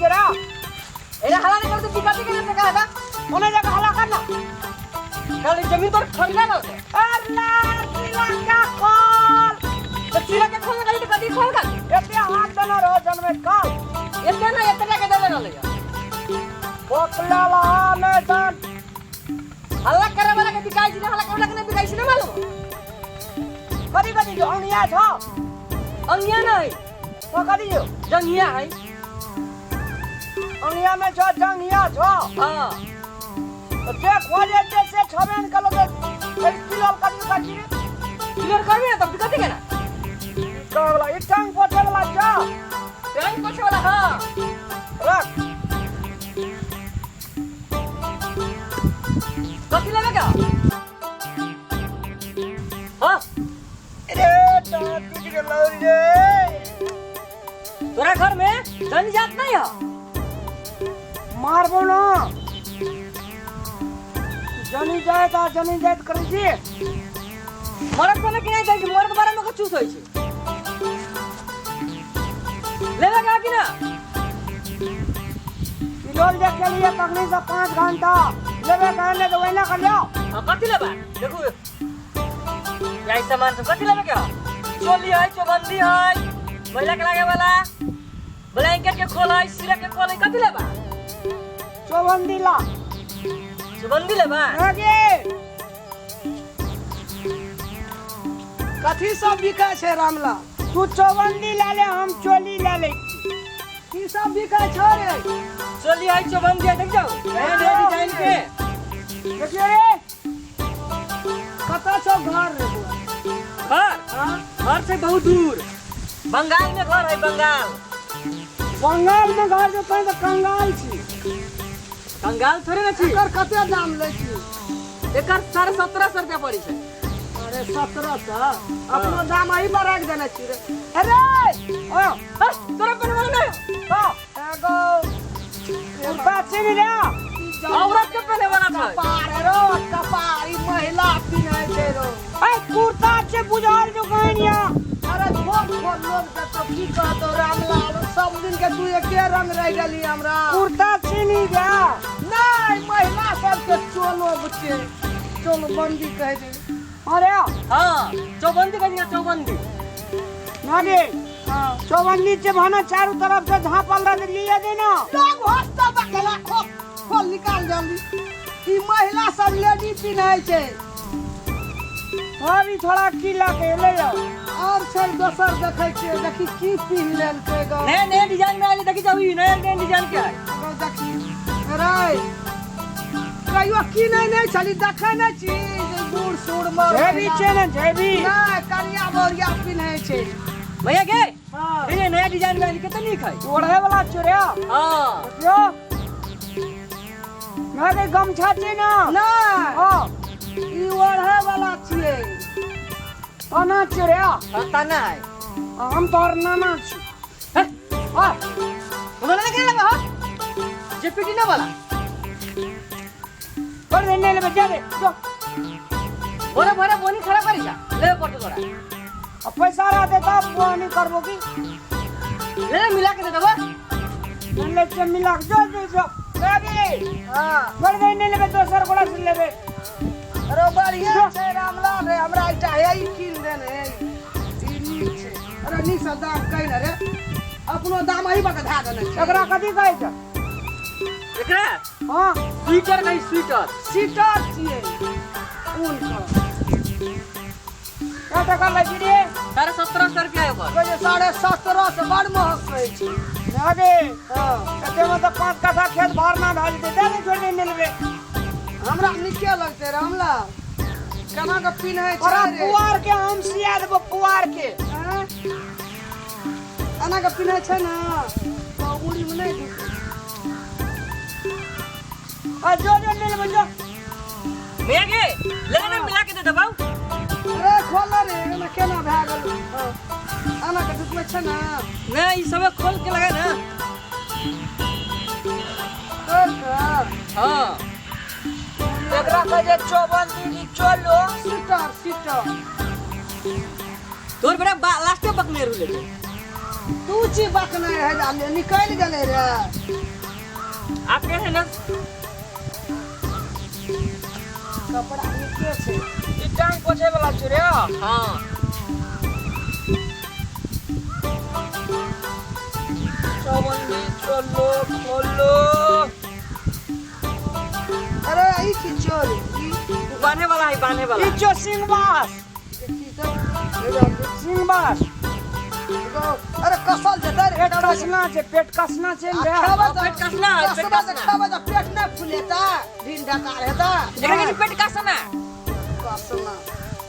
जरा एरा हला नहीं करते बिकाती के ना कहा था ओने जगह हला करना खाली जमीन पर खरीदा ना अल्लाह किला का खोल तो चिरा के खोल गली तो कदी खोल कर एते हाथ देना रो जन्मे काल एते ना एते के देले ना ले बोकला ला ने जान हल्ला करे वाला के बिकाई छी हल्ला करे वाला के नहीं बिकाई छी ना मालूम कदी कदी जो अंगिया छ अंगिया नहीं तो कदी जो जंगिया है अंगिया में छ जंगिया छ हां तो देख वाले जैसे छबेन कलो तो 1 किलो कदी काटी किलो करबे तो बिकते के ना तो वाला ई टांग पोछे वाला जा टांग पोछे वाला हां रख कथी लेबे का हां अरे दादी के लौरी रे तोरा घर में जन जात नहीं है मारबो ना जनी जात करै छी मरद कोने कि नहीं जाय मरद बारे में चूस होई छी लेबे का कि ना किलोल देख के लिए पकड़ी से 5 घंटा लेबे का ने तो वैना कर लियो हां कथि लेबा देखू यही सामान सब कथि लेबे का चोली है चौबंदी है महिला के लागे वाला ब्लैंकेट के खोल है सिरा के खोल है कथि लेबा चौबंदी ला चौबंदी लेबा आगे कथि सब बिका छे रामला तू चौबंदी ला ले हम चोली ला ले की सब बिका छ रे चोली है चौबंदी है देख जाओ नया डिजाइन के देखिए रे कता छ घर रे घर हां घर से बहुत दूर बंगाल में घर है बंगाल में घर जो कहीं तो कंगाल छी कंगाल थोड़े ना छी एकर कते दाम ले छी एकर 17.5 रुपया पड़ी छै अरे 1700 अपनो दाम आही पर रख देना छी रे अरे ओ तोरा पर ना तो एगो बाछी मिले औरत के पहने वाला था कपार रो कपारी महिला पिन्हे छै रो ए कुर्ता छै बुझाल जो कहनिया अरे बहुत लोग तो की कहतो रामलाल सब दिन के तू एके रंग रह गेली हमरा कुर्ता छीनी जा नहीं महिला सब के चोलो बच्चे चोलो बंदी कह दे अरे हां चौबंदी कह दिया चौबंदी नागे हां चौबंदी से भाना चारों तरफ से झापल रह लिए देना लोग हंसता बकेला खोल निकाल जल्दी ई महिला सब लेडी पिन्है छै अभी थोड़ा किला के ले जाओ और छै दोसर देखै छै देखी की पिन लेल छै ग नया डिजाइन में आले देखी जाऊ नया डिजाइन के है देखी अरे कहियो की नहीं चली देखै नै छी बूढ़ सूढ़ मर जेबी छै ना जेबी ना कनिया बोरिया पिन्है छै भैया के हां ये नया डिजाइन में आले कितनी है ओढ़े वाला चोरिया हां यो ना के गमछा छै ना ना हां ई ओढ़े वाला छिए तना चोरिया तना है हम तोर नाना छी हैं आ बोले के लगा हो जे पीटी ना वाला पर देने ले बजा दे जो भरे बोनी खड़ा करी जा ले पट तोरा अब पैसा रहा दे तब बोनी करबो की ले मिला के दे देबो ले के मिला के जो रेडी हां पर देने ले दोसर गोला से लेबे अरे बढ़िया छै रामलाल रे हमरा एकटा है ई किन देने ई नीक छै अरे नी सब दाम कहि न रे अपनो दाम ही बता देने छै एकरा कथि कहै छै एकरा हां स्वेटर कहि स्वेटर छियै ऊन का क्या टका लगी रे 1750 रुपया है पर जे 1750 से बड़ महंग कहै छै आगे हां एते में तो 5 कट्ठा खेत भरना भाज दे दे छोड़ देने लेबे हमरा निके लगते रामलाल केना के पिन्है छै रे पुआर के हम सिया देबो पुआर के एना के पिन्है छै ना तो उड़ी में नहीं दिखे आ जो ले ले बजो मेगे लेने मिला के दे दबाऊ अरे खोल रे एना केना भा गेल एना के दुख में छै ना नहीं ई सब खोल के लगा ना हां एकरा कहे चौबंदी चोलो सीटर तोर बड़ा लास्ट बकने रुले तू चिपक नहीं है जाले निकल गले रे आप के है ना कपड़ा नीचे से ई टांग पोछे वाला छ रे हां चवन्नी चलो खोलो अरे आई की चोरी बांधे वाला है बांधे वाला ई जो सिंहबास सिंहबास अरे कसल जता रे पेट कसना छे रे पेट कसना है पेट कसना पेट न फुलेता दिन ढका रहता एकरा के पेट कसना कसना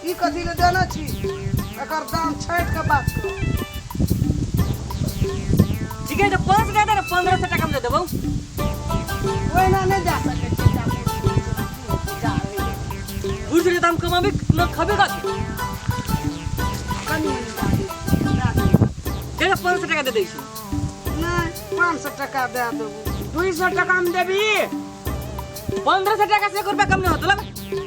ई कथि ले देना छी एकर दाम छाट के बात करो ठीक है तो 5 का दे 1500 टका में दे देबो ओए ना नहीं जा सके दूसरे दाम कमाबे न खबे का कनी तेरा 500 टका दे दै छी नहीं 500 टका दे देबू 200 टका में देबी 1500 टका से 1 रुपया कम नहीं होतला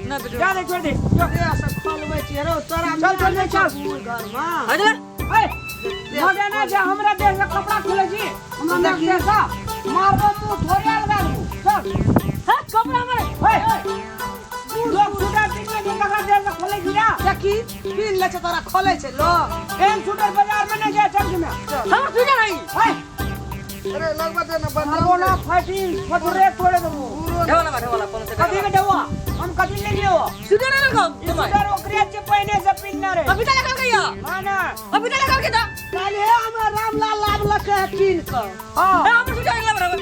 ना बेटा जा दे छोड़ दे ये सब खोलबै छी रे तोरा चल घर में हजला ए मगे ना जे हमरा देश से कपड़ा खोले छी हमरा देश से मारबो तू थोड़े लगा दू चल हां कपड़ा मारे लोग सुधा दिन में कपड़ा देश से खोले छी ना की पिन ले छ तोरा खोले छै लोग एम शूटर बाजार में नहीं जाए चल में हम सुजा नहीं अरे लगवा दे ना बंदा ना फाइटिंग फटरे तोड़े दबो ढेवाला 500 टका कभी के देवा हम कथि ले लियो सुजा ना कम सुधर ओकरे जे पहने से पिन रे अभी तक लगा गया ना ना अभी तक लगा के दा काल है हमरा रामलाल लाभ लके किन क हां हम सुजा नहीं बराबर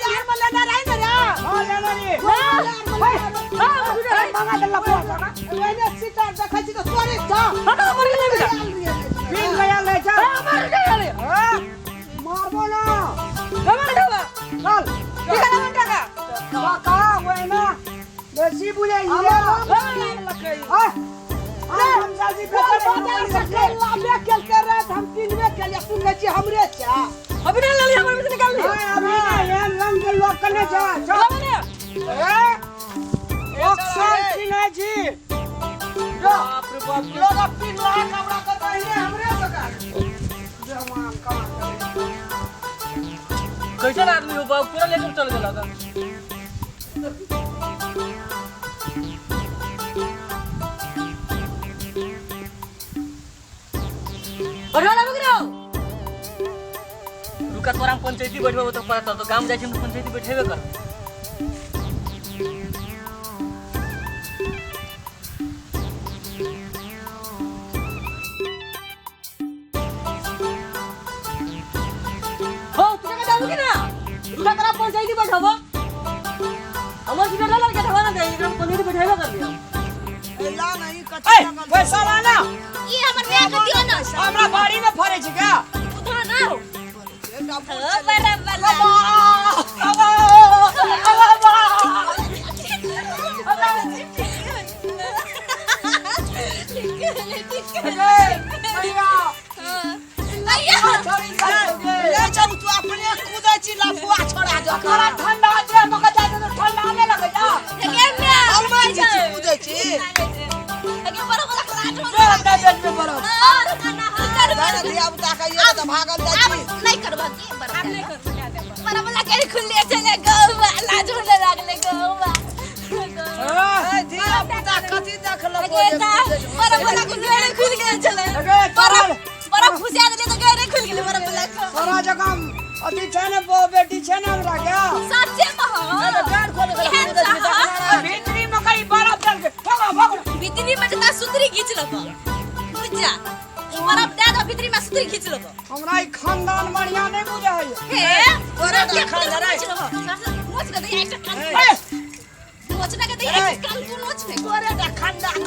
यार में लेना रही रे हां लेना रे हां सुजा मांगा दे लपो एने सीटा देखै छी तो तोरे जा हटा मर गेले बेटा पिन गया ले जा मर गेले हां मारबो ना कमर ढवा चल कितना मन टका का होय ना बेसी बुझे ये लके हां हम जाजी बेचारे सके लाभे के रे हम पिनवे के लिए सुन ले छी हमरे छा अभी नहीं ले हमर में से निकाल ले अभी ये रंग के लोग कने छा चलो ने ऑक्सन चिन्हे छी बाप रे बाप लोग पिन ला कपड़ा कर पहले हमरे सका जवान का कैसा आदमी हो बाप पूरा लेकर चल गेला था बढ़ा लग रहा रुका तोरा पंचायती बैठबो तो पता तो गांव जाय छी पंचायती बैठेबे कर हो तू का जाऊ कि ना रुका तोरा पंचायती बैठबो हमर सीधा लड़ के ठवाना दे एकरा पंचायती बैठेबे कर दियो ला नहीं कच्चा लगल पैसा लाना ये हमर ब्याह के दियो ना हमरा बाड़ी में फरे छी क्या उठा ना हो नहीं करबा की बराबर नहीं कर बराबर के खुले चले गौवा लाज होने लागले गौवा कथी देखल बराबर के गेरे खुल गए चले बराबर खुशिया दे तो गेरे खुल गेले बराबर सारा जगह अति छने बेटी छने हमरा क्या सच्चे कहो गाड़ खोल के भीतरी में कई बर्फ डाल के भागो भीतरी में ता सुतरी खींच लो बुझा बर्फ दे दो भीतरी में सुतरी खींच लो हमरा ई खानदान बढ़िया नहीं बुझा है हे तोरा देखा जा रे मोच के दे ऐसा मोच ना के दे ऐसा कान को मोच में तोरे दा खानदान